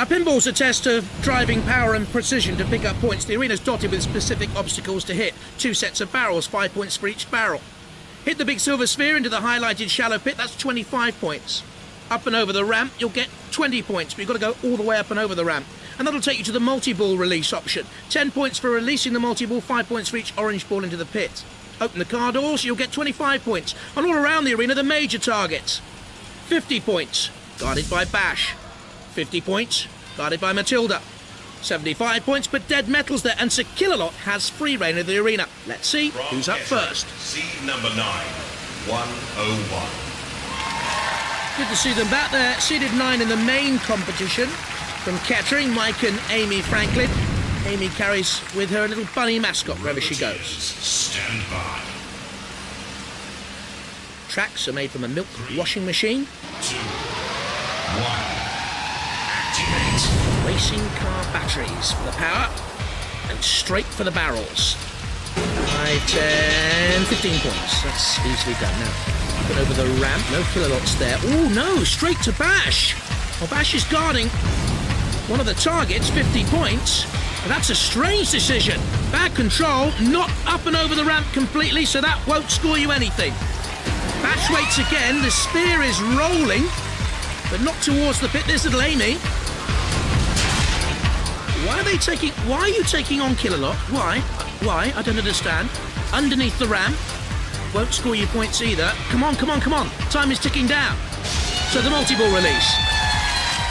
Now, pinball's a test of driving power and precision to pick up points. The arena's dotted with specific obstacles to hit. 2 sets of barrels, 5 points for each barrel. Hit the big silver sphere into the highlighted shallow pit, that's 25 points. Up and over the ramp, you'll get 20 points, but you've got to go all the way up and over the ramp. And that'll take you to the multi-ball release option. 10 points for releasing the multi-ball, 5 points for each orange ball into the pit. Open the car doors, you'll get 25 points. And all around the arena, the major targets. 50 points, guarded by Bash. 50 points, guarded by Matilda. 75 points, but Dead Metal's there, and Sir Killerhurtz has free reign of the arena. Let's see who's up first. Seed number 9, 101. Good to see them back there, seeded 9 in the main competition. From Kettering, Mike and Amy Franklin. Amy carries with her a little bunny mascot wherever she goes. Stand by. Tracks are made from a milk washing machine. 2, 1. Activate. Racing car batteries for the power and straight for the barrels. 5, 10, 15 points. That's easily done now. Put over the ramp, no Killerhurtz there. Oh no, straight to Bash. Well, Bash is guarding one of the targets, 50 points. But that's a strange decision. Bad control, not up and over the ramp completely, so that won't score you anything. Bash waits again, the spear is rolling, but not towards the pit. There's little Amy. Why are you taking on Killerhurtz? Why? I don't understand. Underneath the ramp. Won't score you points either. Come on. Time is ticking down. So the multi-ball release.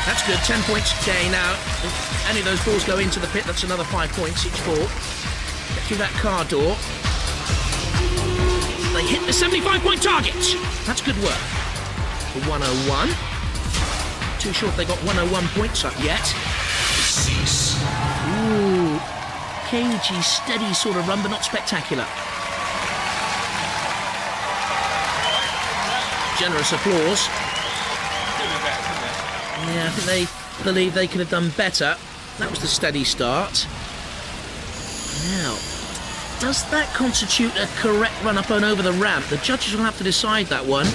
That's good, 10 points gain now. If any of those balls go into the pit, that's another 5 points each ball. Get through that car door. They hit the 75-point target. That's good work. For 101. Too sure if they got 101 points up yet. Cease. Ooh, cagey, steady sort of run, but not spectacular. Generous applause. Yeah, I think they believe they could have done better. That was the steady start. Now, does that constitute a correct run up and over the ramp? The judges will have to decide that one.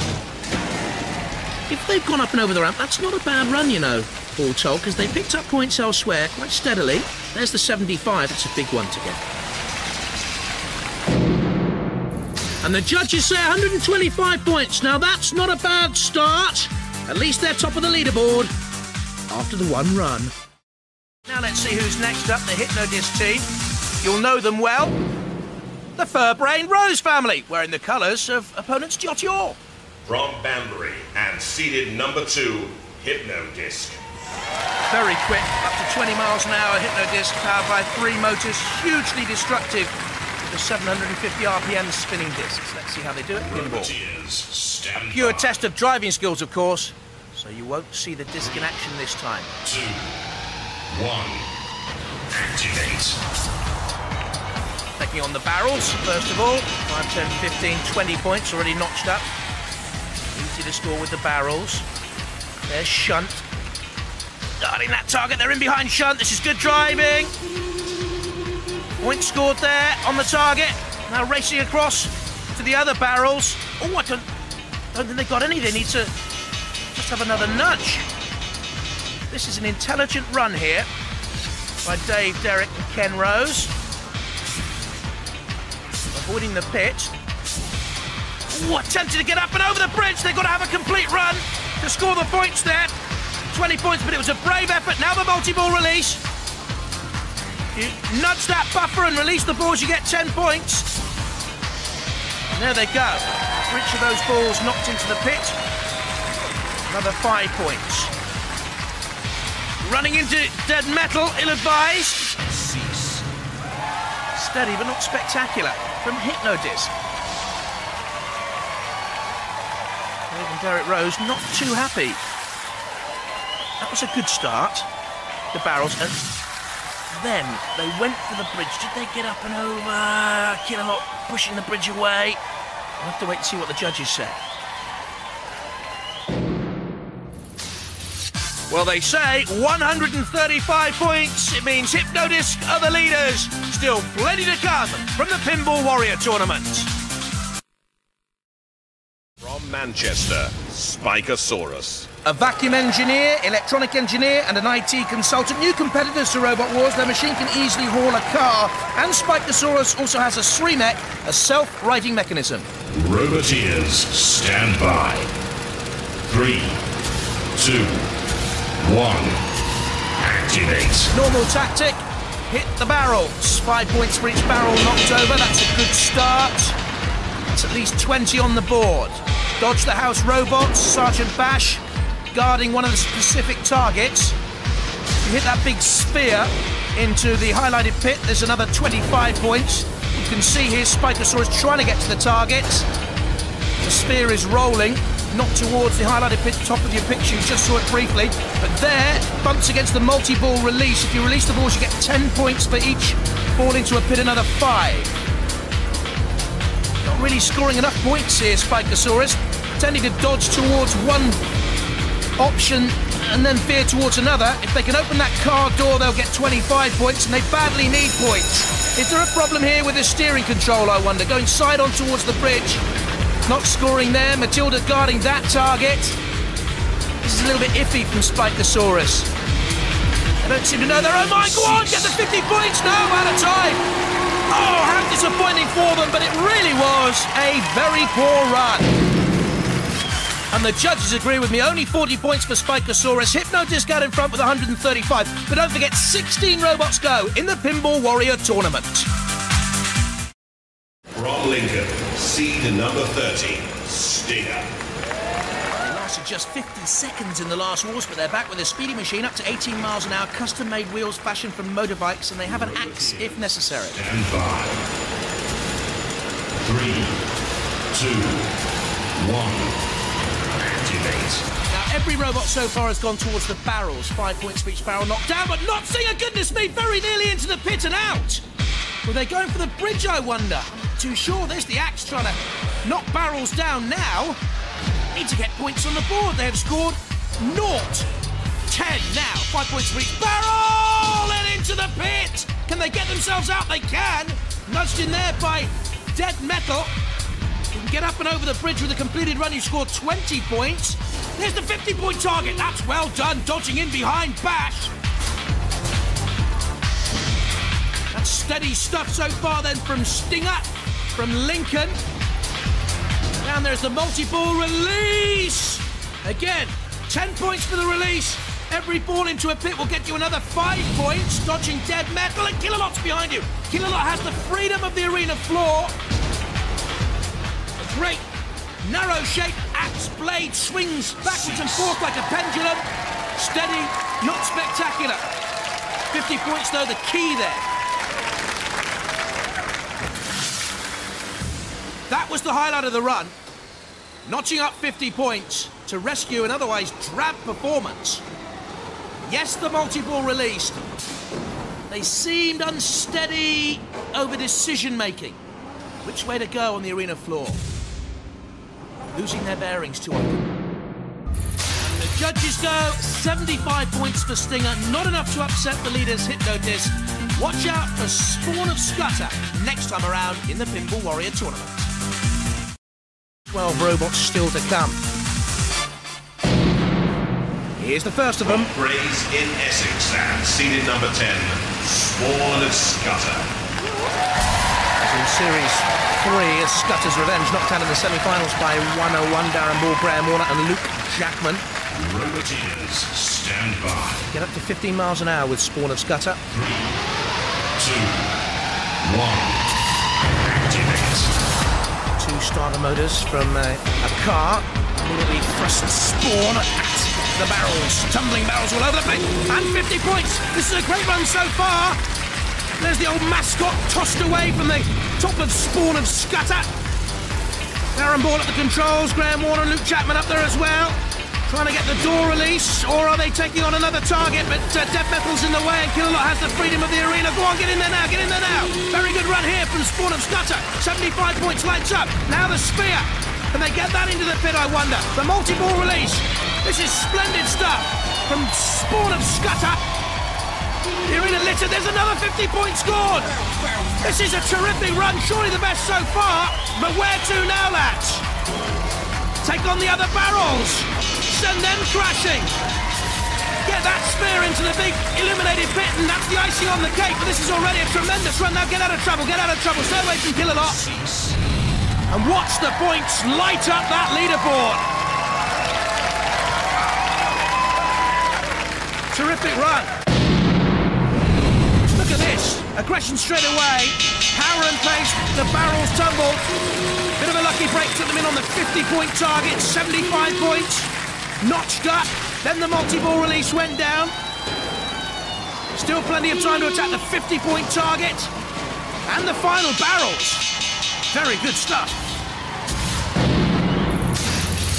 If they've gone up and over the ramp, that's not a bad run, you know, all told, because they picked up points elsewhere quite steadily. There's the 75, it's a big one to get. And the judges say 125 points. Now, that's not a bad start. At least they're top of the leaderboard after the one run. Now let's see who's next up, the Hypno-Disc team. You'll know them well. The Fur-Brained Rose family, wearing the colours of opponents Diotoir. From Banbury and seeded number 2, Hypno-Disc. Very quick, up to 20 miles an hour, Hypno-Disc, powered by 3 motors, hugely destructive with the 750 RPM spinning discs. Let's see how they do it. Pinball. A pure test of driving skills, of course, so you won't see the disc in action this time. 2, 1, activate. Taking on the barrels, first of all. 5, 10, 15, 20 points already notched up. Easy to score with the barrels. There's Shunt. Darting that target, they're in behind Shunt. This is good driving. Point scored there on the target. Now racing across to the other barrels. Oh, I don't think they got any. They need to just have another nudge. This is an intelligent run here by Dave, Derek and Ken Rose. Avoiding the pit. Oh, attempted to get up and over the bridge. They've got to have a complete run to score the points there. 20 points, but it was a brave effort. Now the multi-ball release. You nudge that buffer and release the balls, you get 10 points. And there they go. For each of those balls knocked into the pit. Another 5 points. Running into Dead Metal, ill-advised. Cease. Steady, but not spectacular. From Hypno-Disc. Even Derek Rose not too happy. That was a good start. The barrels, and then they went for the bridge. Did they get up and over? Killerhurtz pushing the bridge away. We'll have to wait and see what the judges say. Well, they say 135 points. It means Hypno-Disc are the leaders. Still plenty to come from the Pinball Warrior tournament. From From Manchester, Spikasaurus. A vacuum engineer, electronic engineer, and an IT consultant. New competitors to Robot Wars. Their machine can easily haul a car. And Spikasaurus also has a S.M.I.D.S.Y, a self-righting mechanism. Roboteers, stand by. 3, 2, 1. Activate. Normal tactic. Hit the barrels. 5 points for each barrel knocked over. That's a good start. It's at least 20 on the board. Dodge the house robots. Sergeant Bash guarding one of the specific targets. You hit that big sphere into the highlighted pit. There's another 25 points. You can see here Spikasaurus trying to get to the target. The sphere is rolling, not towards the highlighted pit, top of your picture. You just saw it briefly. But there, bumps against the multi-ball release. If you release the balls, you get 10 points for each ball into a pit, another 5. Not really scoring enough points here, Spikasaurus. Tending to dodge towards one option and then veer towards another. If they can open that car door, they'll get 25 points, and they badly need points. Is there a problem here with the steering control, I wonder? Going side on towards the bridge. Not scoring there. Matilda guarding that target. This is a little bit iffy from Spikasaurus. They don't seem to know their own mind. Go on, get the 50 points. No, out of time. Oh, how disappointing for them, but it really was a very poor run. And the judges agree with me. Only 40 points for Spikasaurus. Hypno-Disc out in front with 135. But don't forget, 16 robots go in the Pinball Warrior tournament. From Lincoln, seed number 30, Stinger. They lasted just 50 seconds in the last wars, but they're back with a speedy machine up to 18 miles an hour, custom-made wheels fashioned from motorbikes, and they have an axe if necessary. Stand by. 3, 2, 1. Activate. Now, every robot so far has gone towards the barrels. 5 points for each barrel knocked down, but not Singer, goodness me, very nearly into the pit and out. Were they going for the bridge, I wonder? Not too sure. There's the axe trying to knock barrels down now. Need to get points on the board. They have scored 0. 10 now. 5 points for each barrel and into the pit. Can they get themselves out? They can. Nudged in there by Dead Metal. You can get up and over the bridge with a completed run. You scored 20 points. There's the 50-point target. That's well done. Dodging in behind Bash. That's steady stuff so far then from Stinger, from Lincoln. Down there's the multi-ball release. Again, 10 points for the release. Every ball into a pit will get you another 5 points. Dodging Dead Metal, and Killerhurtz behind you. Killerhurtz has the freedom of the arena floor. A great narrow-shaped axe blade swings backwards and forth like a pendulum. Steady, not spectacular. 50 points though, the key there. That was the highlight of the run. Notching up 50 points to rescue an otherwise drab performance. Yes, the multi-ball released. They seemed unsteady over decision-making. Which way to go on the arena floor? Losing their bearings too often. And the judges go 75 points for Stinger. Not enough to upset the leaders, Hypno-Disc. Watch out for Spawn of Scutter next time around in the Pinball Warrior tournament. 12 robots still to come. Here's the first of them. Grays in Essex and seeded number 10, Spawn of Scutter. As in Series 3, as Scutter's Revenge knocked out in the semi-finals by 101, Darren Ball, Graham Warner and Luke Jackman. Roboteers, stand by. Get up to 15 miles an hour with Spawn of Scutter. 3, 2, 1. Activate. 2 starter motors from a car. Immediately thrust Spawn at the barrels. Tumbling barrels all over the place. And 50 points. This is a great run so far. There's the old mascot tossed away from the top of Spawn of Scutter. Darren Ball at the controls. Graham Warner and Luke Chapman up there as well. Trying to get the door release, or are they taking on another target? But Dead Metal's in the way, and Killerhurtz has the freedom of the arena. Go on, get in there now, get in there now. Very good run here from Spawn of Scutter. 75 points, lights up. Now the spear. Can they get that into the pit, I wonder? The multi-ball release. This is splendid stuff from Spawn of Scutter. The arena littered. There's another 50 points scored. This is a terrific run, surely the best so far. But where to now, lads? Take on the other barrels. Send them crashing. Get that spear into the big illuminated pit, and that's the icing on the cake. But this is already a tremendous run. Now get out of trouble, get out of trouble. Stay away from Killerhurtz. And watch the points light up that leaderboard. Terrific run. Look at this. Aggression straight away. Power and pace. The barrels tumbled. Bit of a lucky break took them in on the 50-point target. 75 points. Notched up. Then the multi-ball release went down. Still plenty of time to attack the 50-point target. And the final barrels. Very good stuff.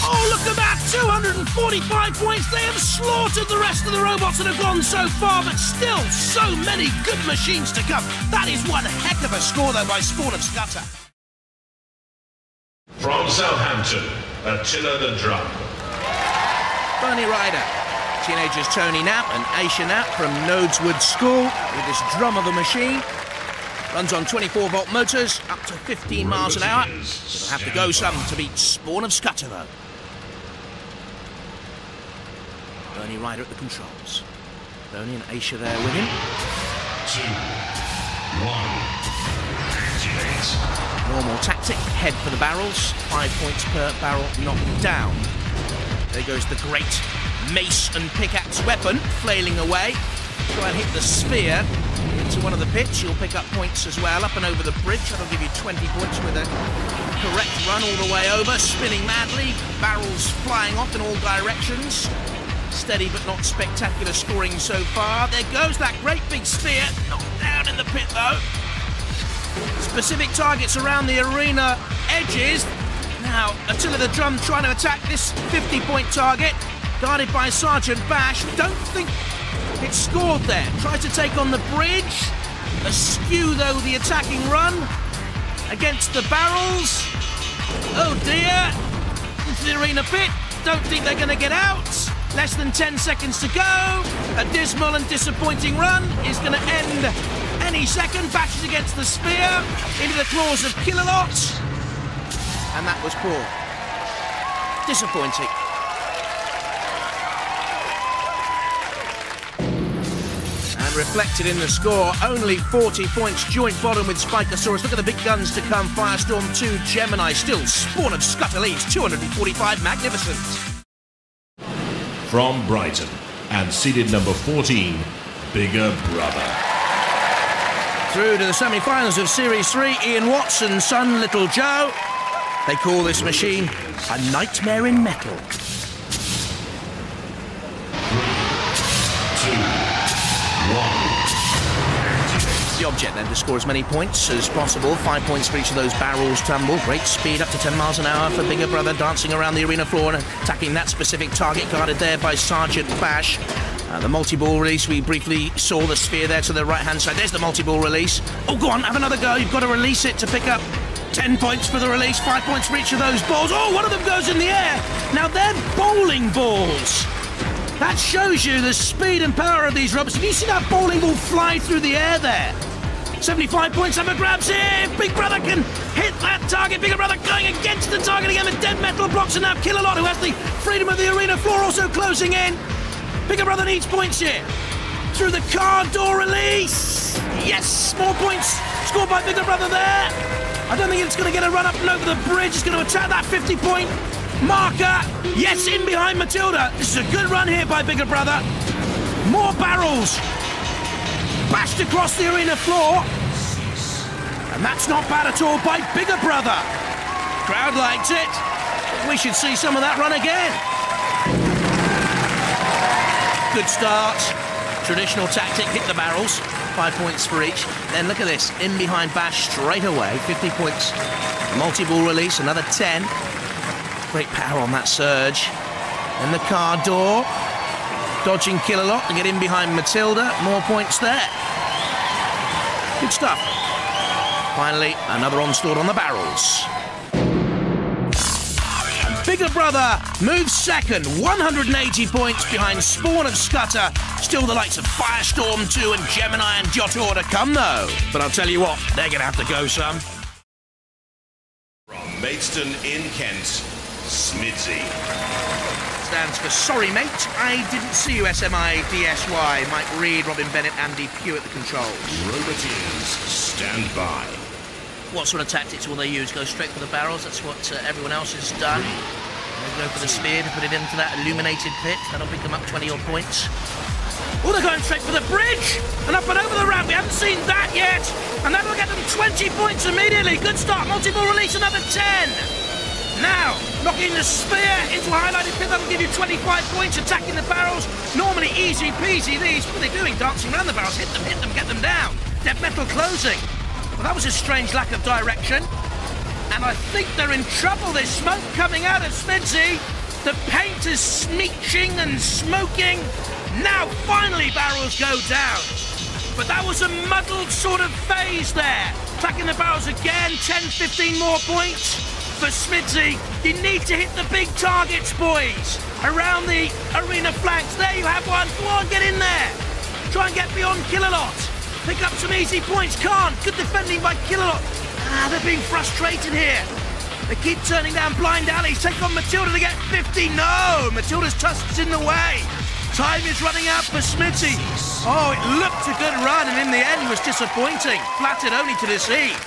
Oh, look at that! 245 points. They have slaughtered the rest of the robots that have gone so far, but still so many good machines to come. That is one heck of a score, though, by Spawn of Scutter. From Southampton, Attila the Drum. Bunny Rider. Teenagers Tony Knapp and Aisha Knapp from Nodeswood School with this drum of a machine. Runs on 24-volt motors, up to 15 miles an hour. It'll have to go some to beat Spawn of Scutter, though. Bunny Rider at the controls. Tony and Aisha there with him. 2, 1, activate. Normal tactic, head for the barrels. 5 points per barrel knocked down. There goes the great mace and pickaxe weapon, flailing away. Try and hit the sphere into one of the pits. You'll pick up points as well, up and over the bridge. That'll give you 20 points with a correct run all the way over. Spinning madly, barrels flying off in all directions. Steady but not spectacular scoring so far. There goes that great big sphere. Knocked down in the pit though. Specific targets around the arena edges. Now, Attila the Drum trying to attack this 50-point target. Guarded by Sergeant Bash. Don't think it scored there. Tries to take on the bridge. Askew, though, the attacking run against the barrels. Oh, dear. Into the arena pit. Don't think they're going to get out. Less than 10 seconds to go. A dismal and disappointing run is going to end any second. Bashes against the spear. Into the claws of Killerhurtz. And that was poor. Disappointing. And reflected in the score, only 40 points, joint bottom with Spikasaurus. Look at the big guns to come. Firestorm 2, Gemini. Still, Spawn of Scutter leads, 245, magnificent. From Brighton, and seeded number 14, Bigger Brother. Through to the semi-finals of Series 3, Ian Watson's son, Little Joe. They call this machine a nightmare in metal. 3, 2, 1. The object then to score as many points as possible. 5 points for each of those barrels tumble. Great speed, up to 10 miles an hour for Bigger Brother, dancing around the arena floor and attacking that specific target, guarded there by Sergeant Bash. The multi-ball release, we briefly saw the sphere there to the right-hand side. There's the multi-ball release. Oh, go on, have another go. You've got to release it to pick up 10 points for the release, 5 points for each of those balls. Oh, one of them goes in the air. Now, they're bowling balls. That shows you the speed and power of these robots. Have you seen that bowling ball fly through the air there? 75 points, Emma grabs here. Big Brother can hit that target. Bigger Brother going against the target again with dead metal blocks, and now Killerhurtz, who has the freedom of the arena floor, also closing in. Bigger Brother needs points here. Through the car door release. Yes, more points scored by Bigger Brother there. I don't think it's going to get a run up and over the bridge. It's going to attack that 50-point marker. Yes, in behind Matilda. This is a good run here by Bigger Brother. More barrels bashed across the arena floor. And that's not bad at all by Bigger Brother. Crowd likes it. We should see some of that run again. Good start. Traditional tactic, hit the barrels. 5 points for each. Then look at this, in behind Bash straight away, 50 points. Multi-ball release, another 10. Great power on that surge. And the car door. Dodging Killerhurtz to get in behind Matilda. More points there. Good stuff. Finally, another onslaught on the barrels. Bigger Brother moves second, 180 points behind Spawn of Scutter. Still the likes of Firestorm 2 and Gemini and Diotoir to come, though. But I'll tell you what, they're going to have to go some. From Maidstone in Kent, S.M.I.D.S.Y. Stands for sorry, mate. I didn't see you, S.M.I.D.S.Y. Mike Reed, Robin Bennett, Andy Pugh at the controls. Roboteers, stand by. What sort of tactics will they use? Go straight for the barrels? That's what everyone else has done. They go for the spear to put it into that illuminated pit. That'll pick them up 20-odd points. Oh, they're going straight for the bridge! And up and over the ramp. We haven't seen that yet. And that'll get them 20 points immediately. Good start. Multi-ball release, another 10. Now, knocking the spear into a highlighted pit. That'll give you 25 points. Attacking the barrels. Normally easy peasy, these. What are they doing? Dancing around the barrels. Hit them, get them down. Dead metal closing. Well, that was a strange lack of direction. And I think they're in trouble. There's smoke coming out of S.M.I.D.S.Y. The paint is smeeching and smoking. Now, finally, barrels go down. But that was a muddled sort of phase there. Attacking the barrels again, 10, 15 more points. For S.M.I.D.S.Y, you need to hit the big targets, boys. Around the arena flanks. There you have one. Go on, get in there. Try and get beyond Killerhurtz. Pick up some easy points. Can't. Good defending by Killerhurtz. They're being frustrated here. They keep turning down blind alleys. Take on Matilda to get 50. No, Matilda's tusk's in the way. Time is running out for S.M.I.D.S.Y. Oh, it looked a good run, and in the end was disappointing. Flattered only to deceive.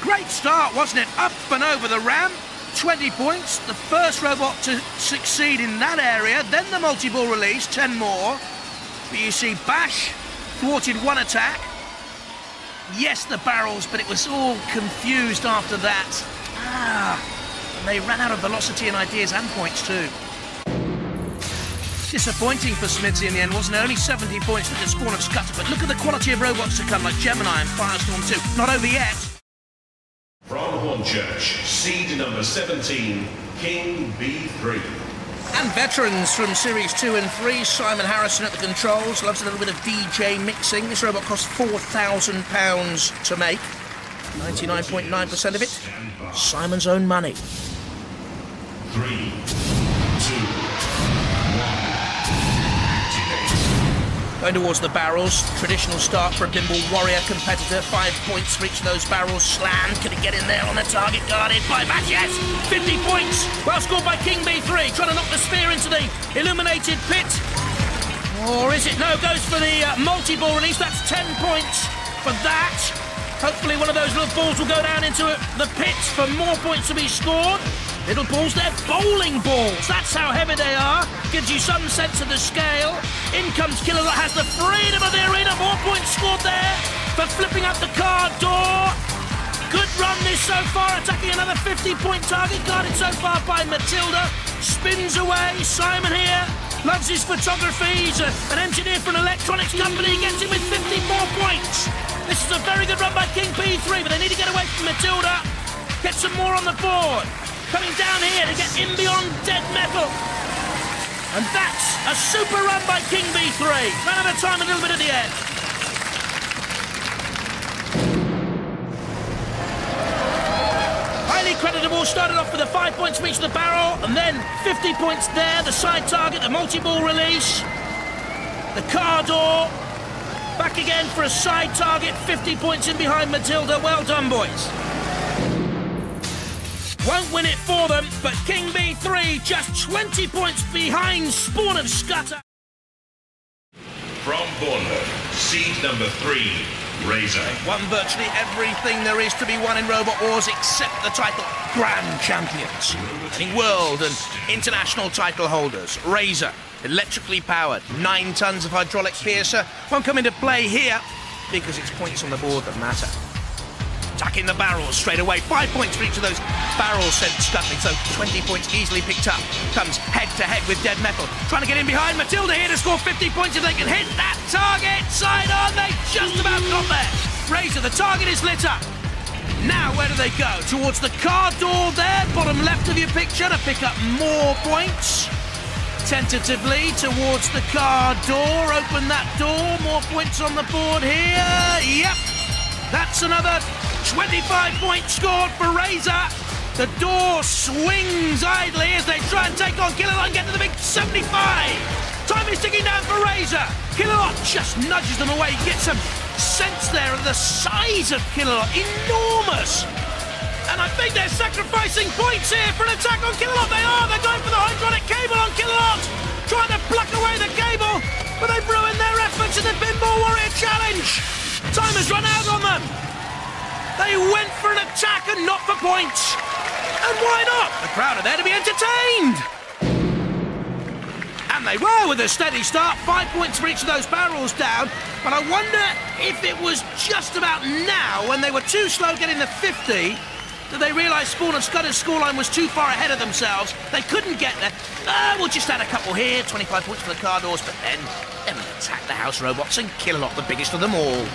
Great start, wasn't it? Up and over the ramp. 20 points. The first robot to succeed in that area. Then the multi-ball release, 10 more. But you see Bash thwarted one attack. Yes, the barrels, but it was all confused after that. And they ran out of velocity and ideas and points too. Disappointing for S.M.I.D.S.Y. in the end, wasn't it? Only 70 points with the spawn of Scutter, but look at the quality of robots to come, like Gemini and Firestorm 2. Not over yet. From Hornchurch, seed number 17, King B3. And veterans from Series 2 and 3, Simon Harrison at the controls, loves a little bit of DJ mixing. This robot cost £4,000 to make. 99.9% of it, Simon's own money. 3, 2, 1. Going towards the barrels, traditional start for a Pinball Warrior competitor. 5 points for each of those barrels. Slam, can he get in there on the target? Guarded by Bash, yes! 50 points! Well scored by King B3, trying to knock the spear into the illuminated pit. Or is it? No, goes for the multi-ball release. That's 10 points for that. Hopefully one of those little balls will go down into the pit for more points to be scored. Little balls, they're bowling balls. That's how heavy they are. Gives you some sense of the scale. In comes Killer that has the freedom of the arena. More points scored there for flipping up the car door. Good run this so far. Attacking another 50-point target. Guarded so far by Matilda. Spins away. Simon here. Loves his photography. He's an engineer for an electronics company. Gets him with 54 points. This is a very good run by King P3, but they need to get away from Matilda. Get some more on the board. Coming down here to get in beyond dead metal. And that's a super run by King B3. Ran out of time a little bit at the end. Highly creditable, started off with the 5 points for each of the barrel, and then 50 points there, the side target, the multi-ball release, the car door, back again for a side target, 50 points in behind Matilda. Well done, boys. Won't win it for them, but King B3 just 20 points behind spawn of Scutter. From Bournemouth, seed number 3, Razer. Won virtually everything there is to be won in Robot Wars except the title. Grand champions. Winning world and international title holders. Razer, electrically powered, 9 tons of hydraulic piercer. Won't come into play here because it's points on the board that matter. Attacking the barrels straight away. 5 points for each of those barrels sent scuttling, so 20 points easily picked up. Comes head to head with dead metal. Trying to get in behind. Matilda here to score 50 points if they can hit that target. Side on, they just about got there. Razer, the target is lit up. Now, where do they go? Towards the car door there, bottom left of your picture, to pick up more points. Tentatively towards the car door. Open that door. More points on the board here. Yep. That's another 25 points scored for Razer. The door swings idly as they try and take on Killerhurtz and get to the big 75. Time is ticking down for Razer. Killerhurtz just nudges them away. Get some sense there of the size of Killerhurtz. Enormous. And I think they're sacrificing points here for an attack on Killerhurtz. They are. They're going for the hydraulic cable on Killerhurtz, trying to pluck away the cable, but they've ruined their efforts in the Pinball Warrior challenge. Time has run out on them. They went for an attack and not for points. And why not? The crowd are there to be entertained. And they were with a steady start, 5 points for each of those barrels down. But I wonder if it was just about now, when they were too slow getting the 50, that they realised Spawn and Scutter's scoreline was too far ahead of themselves. They couldn't get there. We'll just add a couple here, 25 points for the car doors, but then we'll attack the house robots and Killerhurtz, the biggest of them all.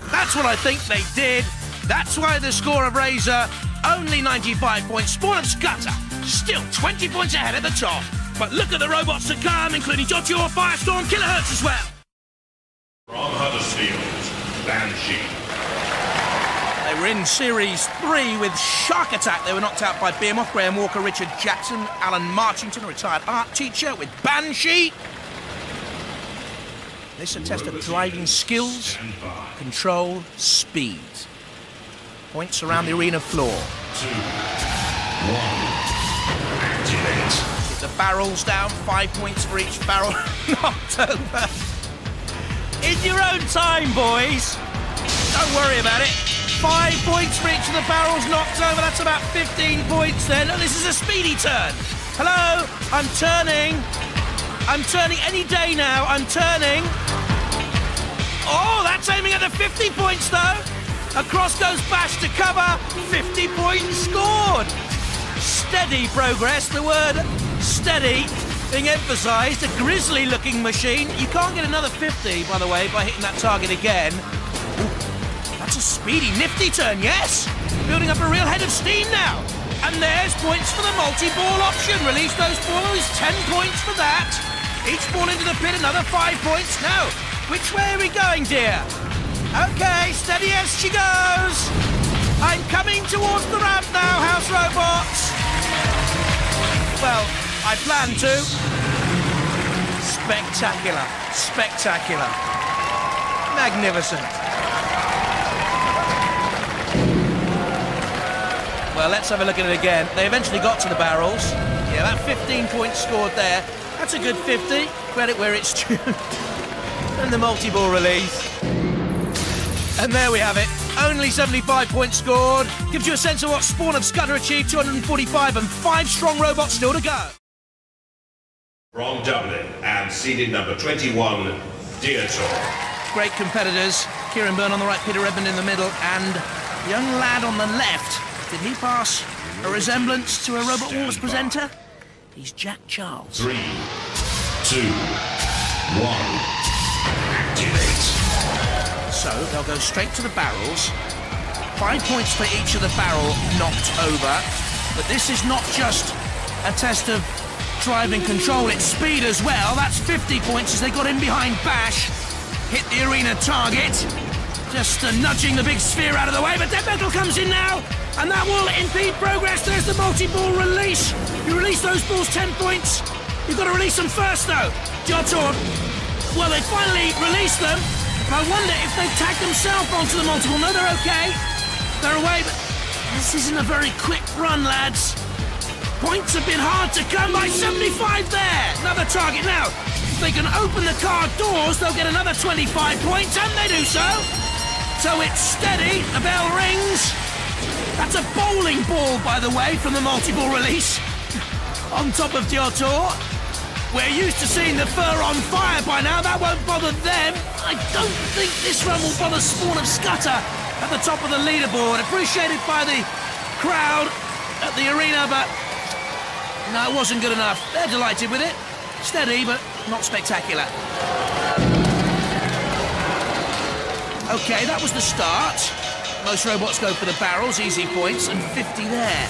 That's what I think they did. That's why the score of Razer, only 95 points. Spawn and Scutter, still 20 points ahead at the top. But look at the robots to come, including Diotoir, Firestorm, Killerhurtz as well. From Huddersfield, Banshee. They were in Series 3 with Shark Attack. They were knocked out by Behemoth, Graham Walker, Richard Jackson, Alan Marchington, a retired art teacher, with Banshee. This is a test of driving skills, control, speed. Points around the arena floor. 2, 1, activate. Get the barrels down, 5 points for each barrel. Knocked over. In your own time, boys. Don't worry about it. 5 points for each of the barrels knocked over. That's about 15 points then. And this is a speedy turn. Hello, I'm turning. I'm turning any day now. I'm turning. Oh, that's aiming at the 50 points though. Across goes Bash to cover. 50 points scored. Steady progress. The word steady being emphasised. A grisly-looking machine. You can't get another 50, by the way, by hitting that target again. Ooh, that's a speedy, nifty turn, yes. Building up a real head of steam now. And there's points for the multi-ball option. Release those balls. 10 points for that. Each ball into the pit, another 5 points. Now, which way are we going, dear? Okay, steady as she goes. I'm coming towards the ramp now, house robots. Well, I plan to. Spectacular, spectacular. Magnificent. Well, let's have a look at it again. They eventually got to the barrels. Yeah, that 15 points scored there. That's a good 50. Credit where it's due. And the multi-ball release. And there we have it. Only 75 points scored. Gives you a sense of what Spawn and Scutter achieved, 245, and 5 strong robots still to go. From Dublin and seeded number 21, Diotoir. Great competitors. Kieran Byrne on the right, Peter Redmond in the middle, and young lad on the left. Did he pass a resemblance to a Robot Wars presenter? He's Jack Charles. 3, 2, 1, activate. So they'll go straight to the barrels. 5 points for each of the barrel knocked over. But this is not just a test of driving control, it's speed as well. That's 50 points as they got in behind Bash. Hit the arena target. Just nudging the big sphere out of the way, but Dead Metal comes in now, and that will impede progress. There's the multi-ball release. You release those balls, 10 points. You've got to release them first, though. Diotoir, well, they finally released them, but I wonder if they've tagged themselves onto the multiple. No, they're okay. They're away, but this isn't a very quick run, lads. Points have been hard to come by. 75 there. Another target now. If they can open the car doors, they'll get another 25 points, and they do so. So it's steady. The bell rings. That's a bowling ball, by the way, from the multi-ball release. On top of Diotoir. We're used to seeing the fur on fire by now. That won't bother them. I don't think this run will bother Spawn of Scutter at the top of the leaderboard. Appreciated by the crowd at the arena, but no, it wasn't good enough. They're delighted with it. Steady, but not spectacular. Okay, that was the start. Most robots go for the barrels, easy points, and 50 there.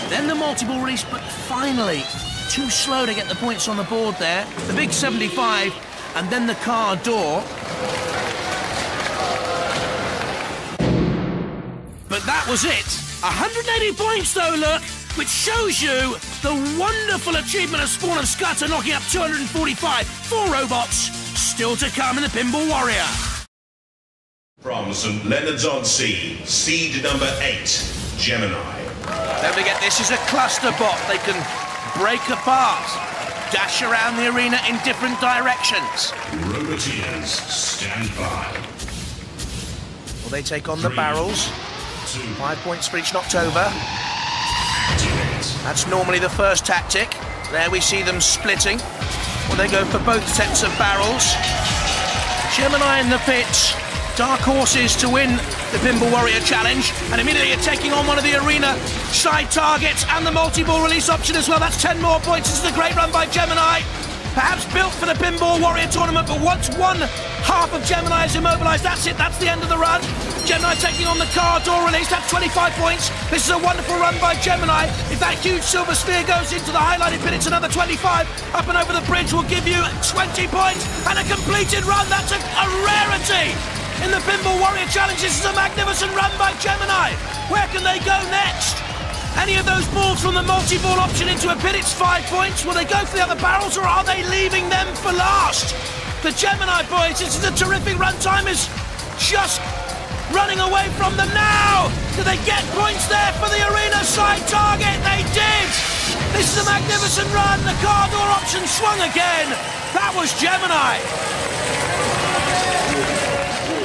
Then the multi-ball release, but finally, too slow to get the points on the board there. The big 75, and then the car door. But that was it. 180 points, though, look, which shows you the wonderful achievement of Spawn and Scutter, knocking up 245. 4 robots still to come in the Pinball Warrior. From St. Leonard's-on-Sea, seed number 8, Gemini. Don't forget, this is a cluster bot. They can break apart, dash around the arena in different directions. Roboteers, stand by. Will they take on the barrels? 5 points for each knocked over. Activate. That's normally the first tactic. There we see them splitting. Will they go for both sets of barrels? Gemini in the pits. Dark horses to win the Pinball Warrior Challenge, and immediately are taking on one of the arena side targets and the multi-ball release option as well. That's 10 more points. This is a great run by Gemini. Perhaps built for the Pinball Warrior tournament, but once one half of Gemini is immobilised, that's it, that's the end of the run. Gemini taking on the car door release, that's 25 points. This is a wonderful run by Gemini. If that huge silver sphere goes into the highlighted pit, it's another 25. Up and over the bridge will give you 20 points and a completed run. That's a rarity in the Pinball Warrior Challenge. This is a magnificent run by Gemini. Where can they go next? Any of those balls from the multi-ball option into a pit, it's 5 points. Will they go for the other barrels, or are they leaving them for last? The Gemini boys, this is a terrific run. Time is just running away from them now. Do they get points there for the arena side target? They did. This is a magnificent run. The car door option swung again. That was Gemini.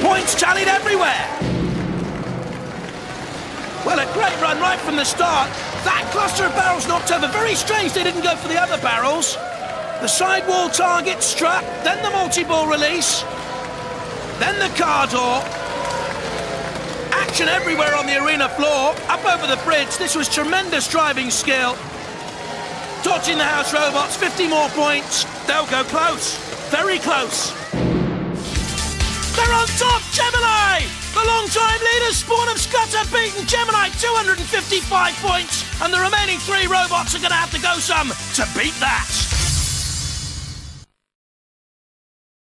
Points tallied everywhere. Well, a great run right from the start. That cluster of barrels knocked over. Very strange they didn't go for the other barrels. The sidewall target struck, then the multi-ball release, then the car door. Action everywhere on the arena floor, up over the bridge. This was tremendous driving skill. Dodging the house robots, 50 more points. They'll go close, very close. They're on top, Gemini! The long-time leaders, Spawn of Scutter, beaten Gemini 255 points, and the remaining 3 robots are going to have to go some to beat that.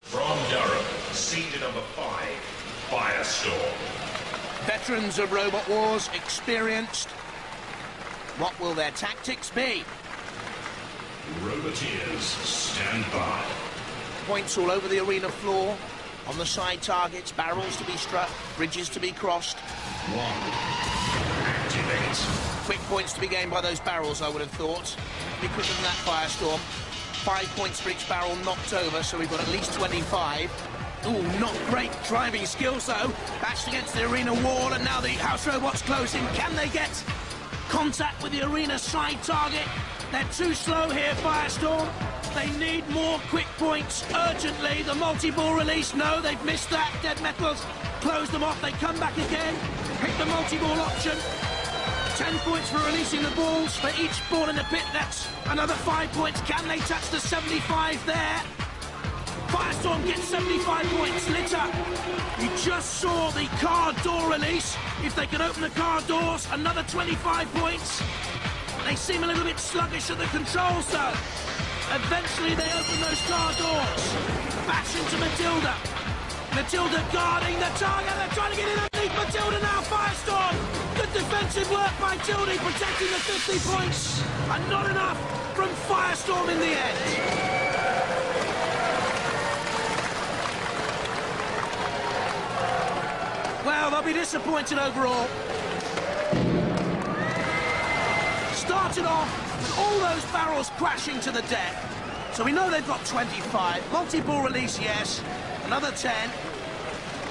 From Durham, seed number 5, Firestorm. Veterans of Robot Wars, experienced. What will their tactics be? Roboteers, stand by. Points all over the arena floor. On the side targets, barrels to be struck, bridges to be crossed. 1. Activate. Quick points to be gained by those barrels, I would have thought. Be quicker than that, Firestorm. 5 points for each barrel knocked over, so we've got at least 25. Ooh, not great driving skills, though. Bashed against the arena wall, and now the house robots close in. Can they get contact with the arena side target? They're too slow here, Firestorm. They need more quick points urgently. The multi-ball release, no, they've missed that. Dead Metals close them off. They come back again. Hit the multi-ball option. 10 points for releasing the balls. For each ball in the pit, that's another 5 points. Can they touch the 75 there? Firestorm gets 75 points. Lit up. You just saw the car door release. If they can open the car doors, another 25 points. They seem a little bit sluggish at the controls, though. Eventually, they open those car doors. Bash into Matilda. Matilda guarding the target. They're trying to get in underneath Matilda now. Firestorm. Good defensive work by Tildy, protecting the 50 points. And not enough from Firestorm in the end. Well, they'll be disappointed overall. Started off with all those barrels crashing to the deck. So we know they've got 25. Multi-ball release, yes. Another 10.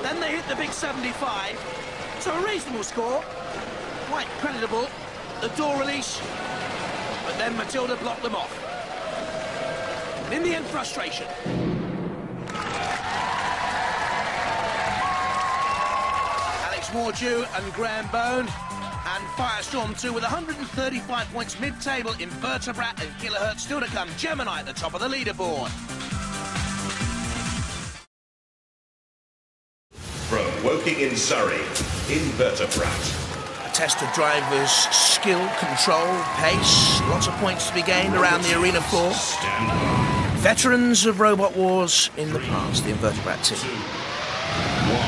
Then they hit the big 75. So a reasonable score. Quite creditable. The door release. But then Matilda blocked them off. And in the end, frustration. Alex Mordew and Graham Bone. And Firestorm 2 with 135 points mid-table. Inverterbrat and Killerhurtz still to come. Gemini at the top of the leaderboard. From Woking in Surrey, Inverterbrat. A test of drivers' skill, control, pace. Lots of points to be gained around the arena floor. Stand by. Veterans of Robot Wars in the past, the Inverterbrat team. 2. 1.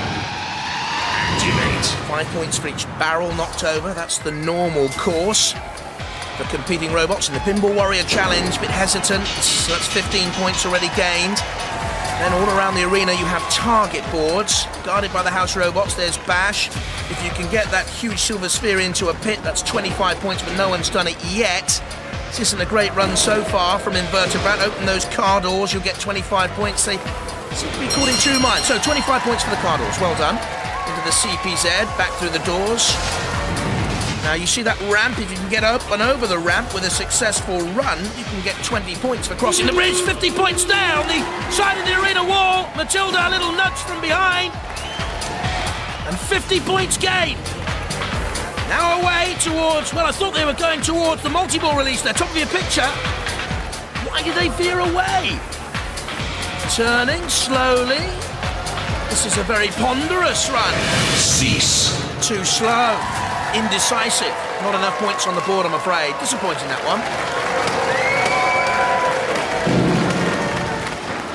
Activate. 5 points for each barrel knocked over. That's the normal course for competing robots in the Pinball Warrior Challenge. A bit hesitant, so that's 15 points already gained. Then all around the arena you have target boards, guarded by the house robots. There's Bash. If you can get that huge silver sphere into a pit, that's 25 points, but no one's done it yet. This isn't a great run so far from Inverterbrat. Open those car doors, you'll get 25 points. They seem to be caught in two minds. So 25 points for the car doors, well done. Into the CPZ, back through the doors. Now you see that ramp, if you can get up and over the ramp with a successful run, you can get 20 points for crossing the bridge. 50 points down the side of the arena wall. Matilda, a little nudge from behind. And 50 points gained. Now away towards, well, I thought they were going towards the multi-ball release there. Top of your picture. Why did they veer away? Turning slowly. This is a very ponderous run. Cease. Too slow. Indecisive. Not enough points on the board, I'm afraid. Disappointing, that one.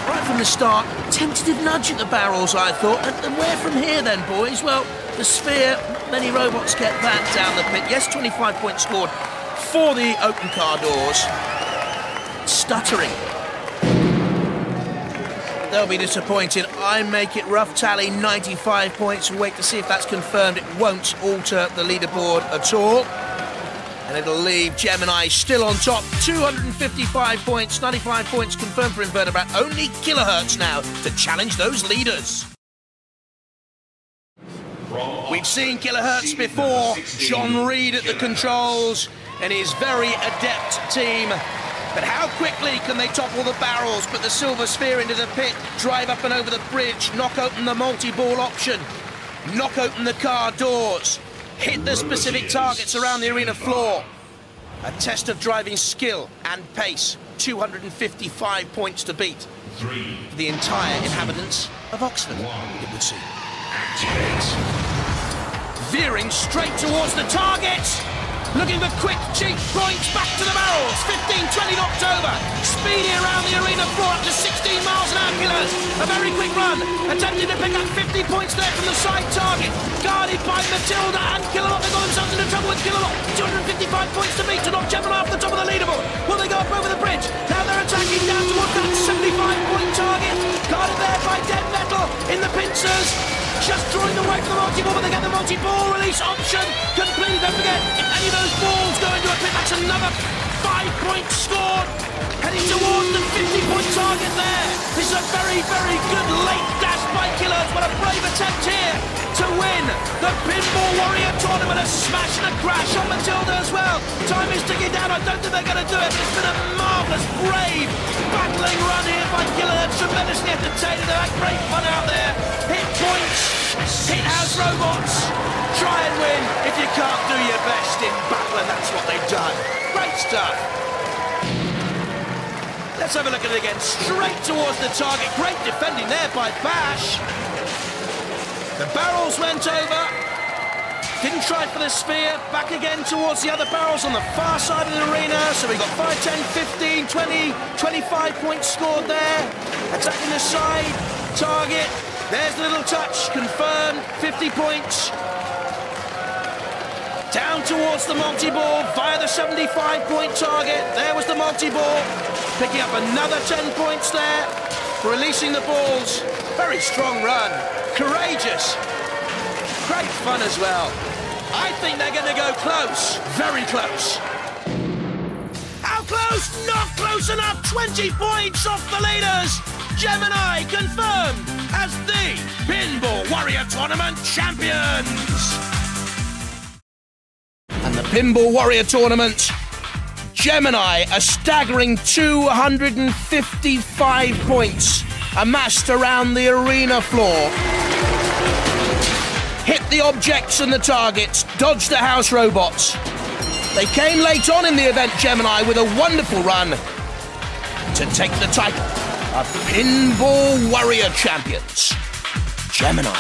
Right from the start, tentative nudge at the barrels, I thought. And where from here then, boys? Well, the sphere, not many robots get that down the pit. Yes, 25 points scored for the open car doors. Stuttering. They'll be disappointed. I make it rough tally, 95 points. We'll wait to see if that's confirmed. It won't alter the leaderboard at all. And it'll leave Gemini still on top, 255 points, 95 points confirmed for Inverterbrat. Only Killerhurtz now to challenge those leaders. We've seen Killerhurtz before. John Reed at the controls and his very adept team. But how quickly can they topple the barrels, put the silver sphere into the pit, drive up and over the bridge, knock open the multi-ball option, knock open the car doors, hit the specific targets around the arena floor. A test of driving skill and pace, 255 points to beat for the entire inhabitants of Oxford, it would seem. Veering straight towards the target. Looking for quick, cheap points back to the barrels. 15-20 knocked over. Speedy around the arena floor up to 16 miles an hour kilos. A very quick run. Attempting to pick up 50 points there from the side target. Guarded by Matilda and Killerhurtz. They got themselves into trouble with Killerhurtz. 255 points to beat to knock Gemini off the top of the leaderboard. Will they go up over the bridge? Now they're attacking down towards that 75-point target. Guarded there by Dead Metal in the pincers. Just drawing away from the multi-ball, but they get the multi-ball release option completely. Don't forget, if any of those balls go into a pit, that's another 5 points scored. Heading towards the 50-point target there. This is a very, very good late dash by Killerhurtz. What a brave attempt here to win the Pinball Warrior tournament. A smash and a crash on Matilda as well. Time is ticking down. I don't think they're going to do it, but it's been a marvellous, brave, battling run here by Killerhurtz. Tremendously entertaining. They've had great fun out there. Hit points, hit house robots. Try and win if you can't do your best in battle, and that's what they've done. Great stuff. Let's have a look at it again. Straight towards the target. Great defending there by Bash. The barrels went over. Didn't try for the sphere. Back again towards the other barrels on the far side of the arena. So we've got 5, 10, 15, 20, 25 points scored there. Attacking the side target. There's the little touch. Confirmed. 50 points. Down towards the multi-ball via the 75-point target. There was the multi-ball. Picking up another 10 points there. Releasing the balls. Very strong run. Courageous. Great fun as well. I think they're going to go close. Very close. How close? Not close enough. 20 points off the leaders. Gemini confirmed as the Pinball Warrior Tournament champions. And the Pinball Warrior Tournament, Gemini, a staggering 255 points amassed around the arena floor. Hit the objects and the targets, dodged the house robots. They came late on in the event, Gemini, with a wonderful run to take the title of Pinball Warrior champions. Gemini.